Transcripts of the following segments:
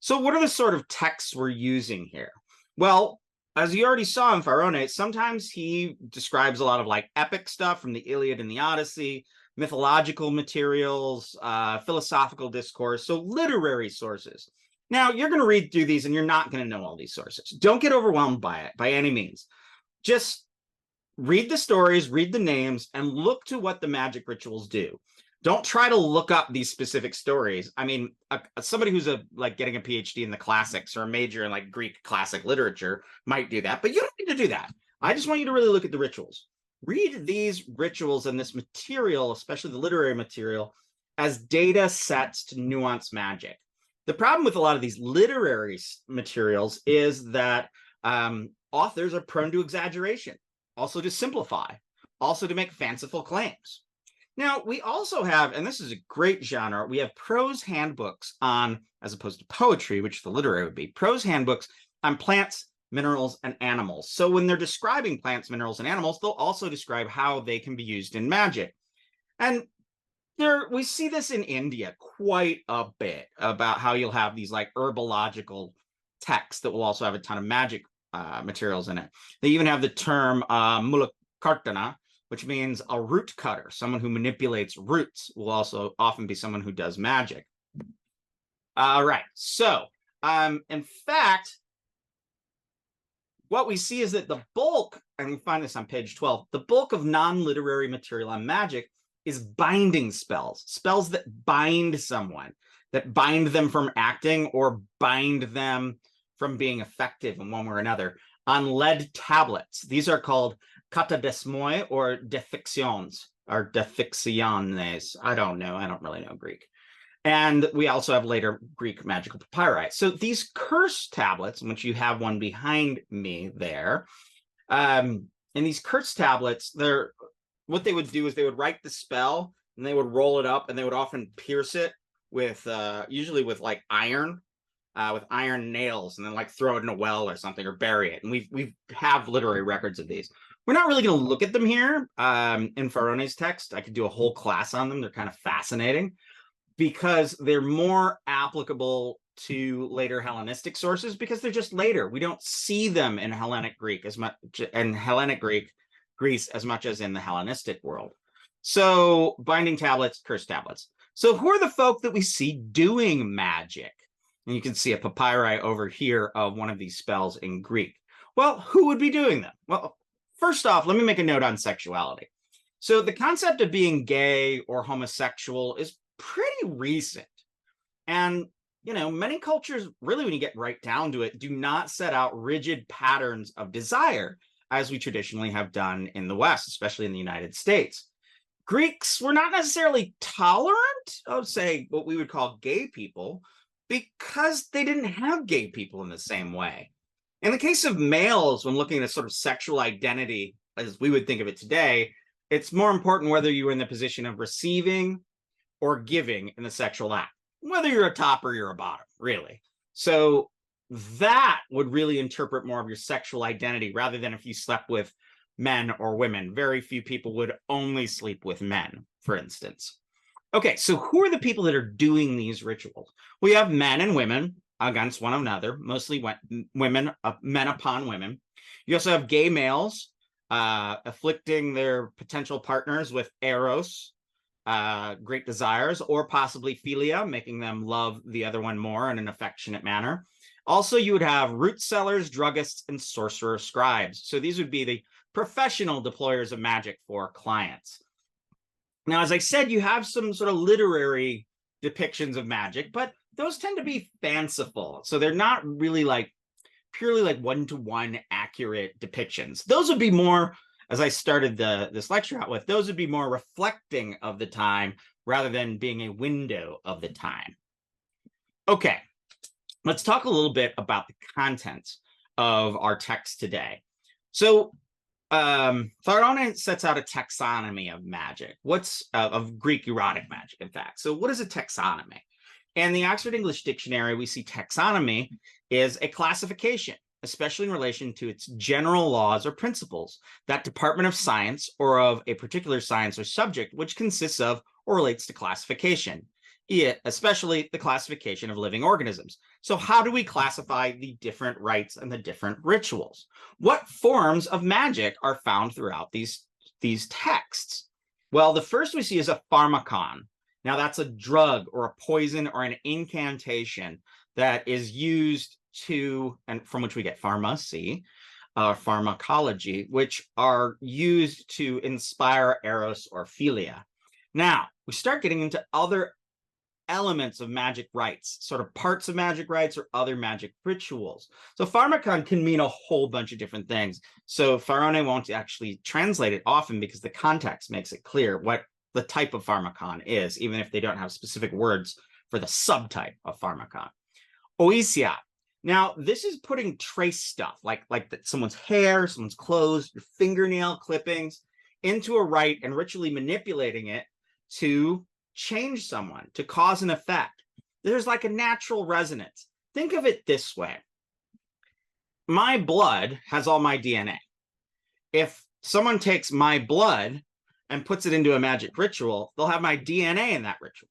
So what are the sort of texts we're using here? Well, as you already saw in Pharones, sometimes he describes a lot of like epic stuff from the Iliad and the Odyssey, mythological materials, philosophical discourse, so literary sources. Now, you're going to read through these and you're not going to know all these sources. Don't get overwhelmed by it by any means. Just read the stories, read the names, and look to what the magic rituals do. Don't try to look up these specific stories. I mean, somebody who's like getting a PhD in the classics or a major in like Greek classic literature might do that, but you don't need to do that. I just want you to really look at the rituals. Read these rituals and this material, especially the literary material, as data sets to nuance magic. The problem with a lot of these literary materials is that authors are prone to exaggeration, also to simplify, also to make fanciful claims. Now, we also have, and this is a great genre, we have prose handbooks on, as opposed to poetry, which the literary would be, prose handbooks on plants, minerals, and animals. So when they're describing plants, minerals, and animals, they'll also describe how they can be used in magic. And we see this in India quite a bit, about how you'll have these like herbological texts that will also have a ton of magic materials in it. They even have the term mulakartana, which means a root cutter. Someone who manipulates roots will also often be someone who does magic. All right, so in fact, what we see is that the bulk, and we find this on page 12, the bulk of non-literary material on magic is binding spells, spells that bind someone, that bind them from acting or bind them from being effective in one way or another on lead tablets. These are called katadesmoi or defictions or defictiones. I don't know. I don't really know Greek. And we also have later Greek magical papyri. So these curse tablets, which you have one behind me there, in these curse tablets, what they would do is they would write the spell and they would roll it up and they would often pierce it with usually with like iron. With iron nails, and then like throw it in a well or something, or bury it. And we have literary records of these. We're not really going to look at them here in Pharones' text. I could do a whole class on them. They're kind of fascinating because they're more applicable to later Hellenistic sources because they're just later. We don't see them in Hellenic Greek as much, in Hellenic Greece as much as in the Hellenistic world. So binding tablets, curse tablets. So who are the folk that we see doing magic? And you can see a papyri over here of one of these spells in Greek. Well, who would be doing them? Well, first off, let me make a note on sexuality. So the concept of being gay or homosexual is pretty recent. And, you know, many cultures, really, when you get right down to it, do not set out rigid patterns of desire, as we traditionally have done in the West, especially in the United States. Greeks were not necessarily tolerant of, say, what we would call gay people, because they didn't have gay people in the same way. In the case of males, when looking at sort of sexual identity, as we would think of it today, it's more important whether you're in the position of receiving or giving in the sexual act, whether you're a top or you're a bottom, really. So that would really interpret more of your sexual identity rather than if you slept with men or women. Very few people would only sleep with men, for instance. Okay, so who are the people that are doing these rituals? We have men and women against one another, mostly women, men upon women. You also have gay males afflicting their potential partners with eros, great desires, or possibly philia, making them love the other one more in an affectionate manner. Also, you would have root sellers, druggists, and sorcerer scribes. So these would be the professional deployers of magic for clients. Now, as I said, you have some sort of literary depictions of magic, but those tend to be fanciful. So they're not really like purely like one-to-one accurate depictions. Those would be more, as I started this lecture out with, those would be more reflecting of the time rather than being a window of the time. Okay, let's talk a little bit about the contents of our text today. So Pharones sets out a taxonomy of magic. Of Greek erotic magic, in fact. So what is a taxonomy? In the Oxford English Dictionary, we see taxonomy is a classification, especially in relation to its general laws or principles, that department of science or of a particular science or subject which consists of or relates to classification. Yeah, especially the classification of living organisms. So how do we classify the different rites and the different rituals? What forms of magic are found throughout these texts? Well, the first we see is a pharmakon. Now that's a drug or a poison or an incantation that is used to, and from which we get pharmacy, pharmacology, which are used to inspire eros or philia. Now, we start getting into other elements of magic rites, sort of parts of magic rites or other magic rituals. So pharmakon can mean a whole bunch of different things. So Farone won't actually translate it often because the context makes it clear what the type of pharmakon is, even if they don't have specific words for the subtype of pharmakon. Oisia. Now, this is putting trace stuff like someone's hair, someone's clothes, your fingernail clippings into a rite and ritually manipulating it to change someone, to cause an effect. There's like a natural resonance. Think of it this way. My blood has all my DNA. If someone takes my blood and puts it into a magic ritual, they'll have my DNA in that ritual.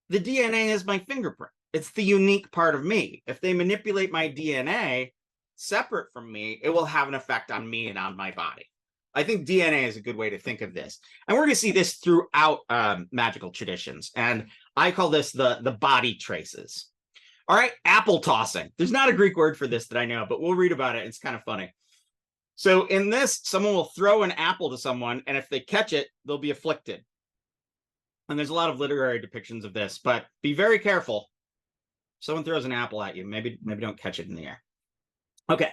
The DNA is my fingerprint. It's the unique part of me. If they manipulate my DNA separate from me, it will have an effect on me and on my body. I think DNA is a good way to think of this. And we're going to see this throughout magical traditions. And I call this the body traces. All right, apple tossing. There's not a Greek word for this that I know, but we'll read about it. It's kind of funny. So in this, someone will throw an apple to someone, and if they catch it, they'll be afflicted. And there's a lot of literary depictions of this, but be very careful. If someone throws an apple at you, maybe don't catch it in the air. Okay,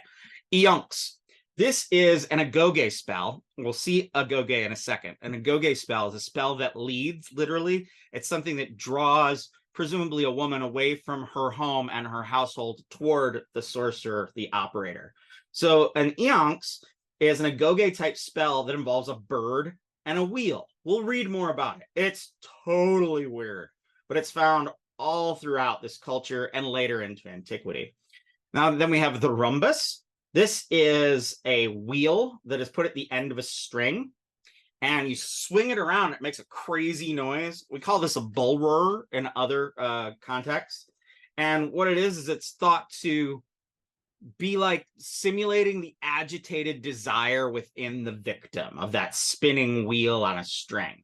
Ionks. This is an agoge spell. We'll see agoge in a second. An agoge spell is a spell that leads, literally. It's something that draws, presumably, a woman away from her home and her household toward the sorcerer, the operator. So an Ionks is an agoge type spell that involves a bird and a wheel. We'll read more about it. It's totally weird, but it's found all throughout this culture and later into antiquity. Now, then we have the rhombus. This is a wheel that is put at the end of a string, and you swing it around. It makes a crazy noise. We call this a bullroarer in other contexts. And what it is it's thought to be like simulating the agitated desire within the victim of that spinning wheel on a string.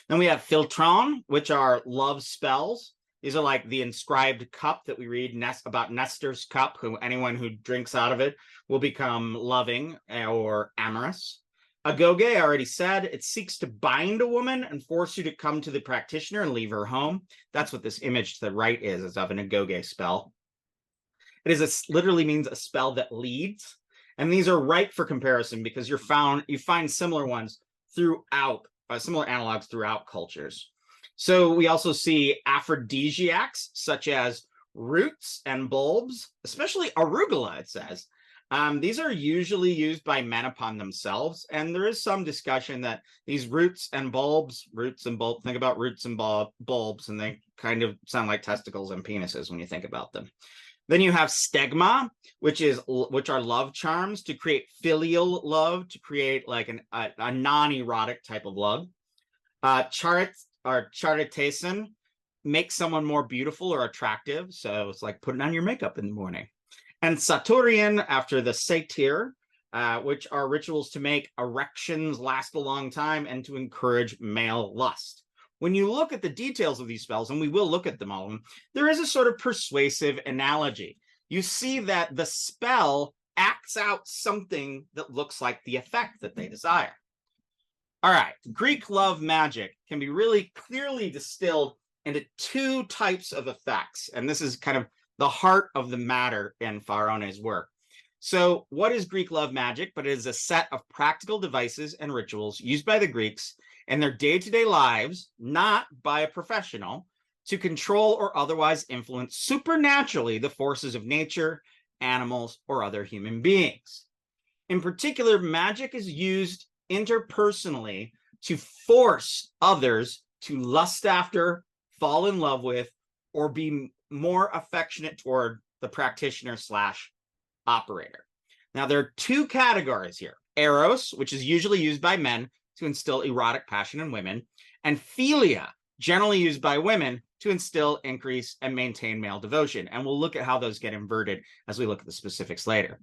Then we have philtron, which are love spells. These are like the inscribed cup that we read about Nestor's cup, anyone who drinks out of it will become loving or amorous. Agoge, I already said, it seeks to bind a woman and force you to come to the practitioner and leave her home. That's what this image to the right is of an agoge spell. It is literally means a spell that leads. And these are ripe for comparison because you find similar ones throughout, similar analogs throughout cultures. So we also see aphrodisiacs, such as roots and bulbs, especially arugula, it says. These are usually used by men upon themselves, and there is some discussion that these roots and bulbs, think about roots and bulbs, and they kind of sound like testicles and penises when you think about them. Then you have stegma, which are love charms to create filial love, to create like a non-erotic type of love. Charitasen makes someone more beautiful or attractive. So it's like putting on your makeup in the morning. And Saturnian, after the satyr, which are rituals to make erections last a long time and to encourage male lust. When you look at the details of these spells, and we will look at them all, there is a sort of persuasive analogy. You see that the spell acts out something that looks like the effect that they desire. All right, Greek love magic can be really clearly distilled into two types of effects, and this is kind of the heart of the matter in Farone's work. So what is Greek love magic? But it is a set of practical devices and rituals used by the Greeks in their day-to-day lives, not by a professional, to control or otherwise influence supernaturally the forces of nature, animals, or other human beings. In particular, magic is used interpersonally to force others to lust after, fall in love with, or be more affectionate toward the practitioner / operator. Now, there are two categories here. Eros, which is usually used by men to instill erotic passion in women, and philia, generally used by women to instill, increase, and maintain male devotion. And we'll look at how those get inverted as we look at the specifics later.